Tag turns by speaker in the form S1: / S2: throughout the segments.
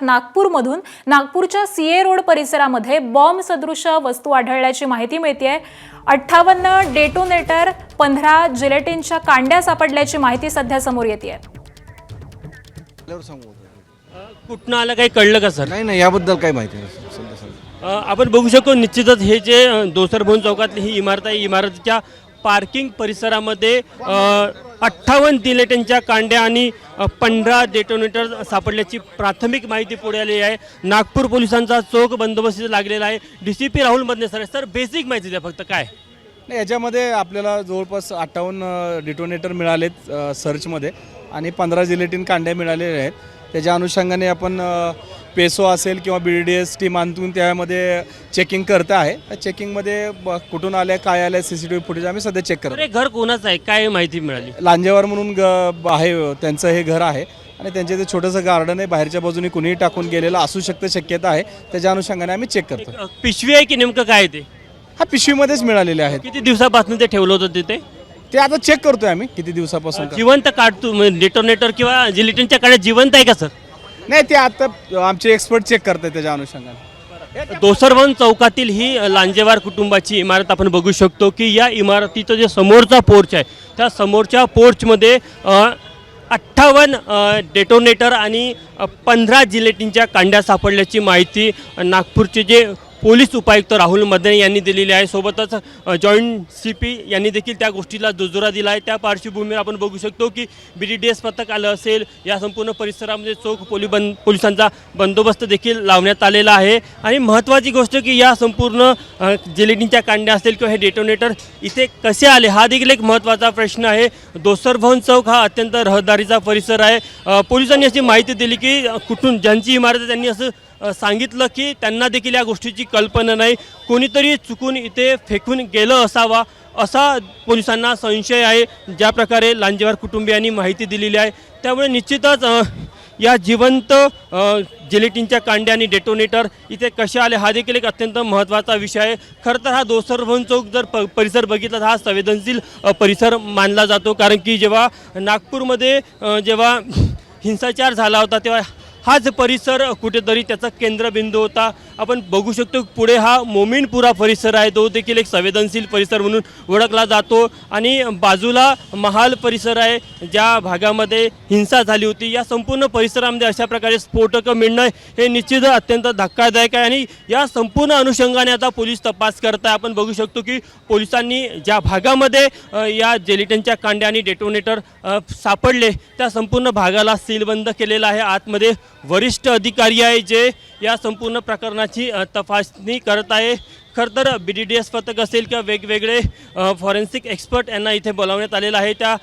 S1: नागपूरमधून नागपूरच्या CA road परिसरामध्ये bomb सदृश वस्तू आढळल्याची माहिती मिळते। 58 डेटोनेटर 15 जिलेटिनच्या कांड्या सापडल्याची माहिती सध्या समोर येते।
S2: कुठनं आलं काही कळलं का सर?
S3: नाही याबद्दल काही माहिती नाही सध्या।
S2: आपण बघू शकतो निश्चितच हे जे दोसरभवन चौकातली ही इमारत आहे, इमारतीच्या पार्किंग परिसरामध्ये 58 जिलेटिनच्या कांड्या आणि 15 डेटोनेटर सापडल्याची प्राथमिक माहिती पुढे आली आहे। नागपूर पोलिसांचा चोख बंदोबस्त लागलेला आहे। DCP Rahul Madane sir basic माहिती द्या फक्त काय
S3: नाही, याच्यामध्ये आपल्याला जवळपास 58 डिटोनेटर मिळालेत सर्चमध्ये आणि 15 जिलेटिन कांड्या मिळालेल्या आहेत। त्याच्या अनुषंगाने आपण पेसो असेल किंवा BDDS टीम आणून त्यामध्ये चेकिंग करत आहे। चेकिंगमध्ये कुठून आल्या काय आल्या CCTV फुटेज आम्ही सध्या चेक करतो।
S2: हे घर कोणाचं आहे काय माहिती मिळाली?
S3: लांजेवार म्हणून आहे, त्यांचं हे घर आहे आणि त्यांचे ते छोटंसं गार्डन आहे। बाहेरच्या बाजूने कुणीही टाकून गेलेलं असू शकतं, शक्यता आहे। त्याच्या अनुषंगाने आम्ही चेक करतो।
S2: पिशवी आहे की नेमकं काय ते?
S3: हा पिशवीमध्येच मिळालेले आहेत।
S2: किती दिवसापासून ते ठेवलं होतं तिथे?
S3: ते आता चेक करतोय आम्ही किती दिवसापासून।
S2: जिवंत काढतो डेटोनेटर किंवा जिलेटिनच्या कांड्या जिवंत आहे का सर?
S3: नाही, ते आता आमचे एक्सपर्ट चेक करतात त्याच्या अनुषंगाने।
S2: दोसरभवन चौकातील ही लांजेवार कुटुंबाची इमारत आपण बघू शकतो की या इमारतीचं जे समोरचा पोर्च आहे त्या समोरच्या पोर्चमध्ये 58 डेटोनेटर आणि 15 जिलेटिनच्या कांड्या सापडल्याची माहिती नागपूरचे जे पोलीस उपायुक्त राहुल मदने यांनी दिलेली आहे। सोबतच जॉईंट CP यांनी देखील त्या गोष्टीला दुजोरा दिला आहे। त्या पार्श्वभूमीवर आपण बघू शकतो की BDDS पथक आलं असेल, या संपूर्ण परिसरामध्ये चोख पोलिसांचा बंदोबस्त देखील लावण्यात आलेला आहे। आणि महत्त्वाची गोष्ट की या संपूर्ण जिलेटिनच्या कांड्या असेल किंवा हे डेटोनेटर इथे कसे आले हा देखील एक महत्त्वाचा प्रश्न आहे। दोसरभवन चौक हा अत्यंत रहदारीचा परिसर आहे। पोलिसांनी अशी माहिती दिली की कुठून ज्यांची इमारत आहे त्यांनी असं सांगितलं की त्यांना देखील या गोष्टीची कल्पना नाही, कोणीतरी चुकून इथे फेकून गेलं असावा असा पोलिसांना संशय आहे। ज्या प्रकारे लांजेवार कुटुंबियांनी माहिती दिलेली आहे त्यामुळे निश्चितच या जिवंत जिलेटिनच्या कांड्या आणि डेटोनेटर इथे कसे आले हा देखील एक अत्यंत महत्त्वाचा विषय आहे। खरं तर हा दोसरभवन चौक जर परिसर बघितला तर हा संवेदनशील परिसर मानला जातो, कारण की जेव्हा नागपूरमध्ये जेव्हा हिंसाचार झाला होता तेव्हा हाच परिसर कुठेतरी त्याचा केंद्रबिंदू होता। आपण बघू शकतो पुढे हा मोमीनपुरा परिसर आहे, तो देखील एक संवेदनशील परिसर म्हणून ओळखला जातो आणि बाजूला महाल परिसर आहे ज्या भागामध्ये हिंसा झाली होती। या संपूर्ण परिसरामध्ये अशा प्रकारे स्फोटकं मिळणं हे निश्चित अत्यंत धक्कादायक आहे आणि या संपूर्ण अनुषंगाने आता पोलीस तपास करत आहे। आपण बघू शकतो की पोलिसांनी ज्या भागामध्ये या जिलेटिनच्या कांड्या आणि डेटोनेटर सापडले त्या संपूर्ण भागाला सीलबंद केलेला आहे। आतमध्ये वरिष्ठ अधिकारी आहे जे या संपूर्ण प्रकरणाची तपासणी करत आहे। खरं तर BDDS पथक असेल किंवा वेगवेगळे फॉरेन्सिक एक्सपर्ट यांना इथे बोलावण्यात आलेलं आहे। त्या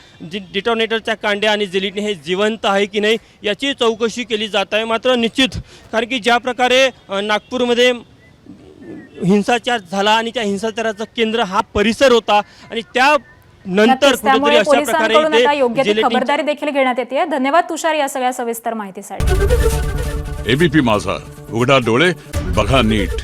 S2: डिटोनेटरच्या कांड्या आणि जिलेटिन हे जिवंत आहे की नाही याची चौकशी केली जात आहे। मात्र निश्चित कारण की ज्या प्रकारे नागपूरमध्ये हिंसाचार झाला आणि त्या हिंसाचाराचं केंद्र हा परिसर होता आणि त्या नंतर कुठेतरी अशा प्रकारे
S1: योग्य ती खबरदारी देखील घेण्यात येते। धन्यवाद तुषार या सगळ्या सविस्तर माहितीसाठी।
S4: ABP माझा, उघडा डोळे बघा नीट।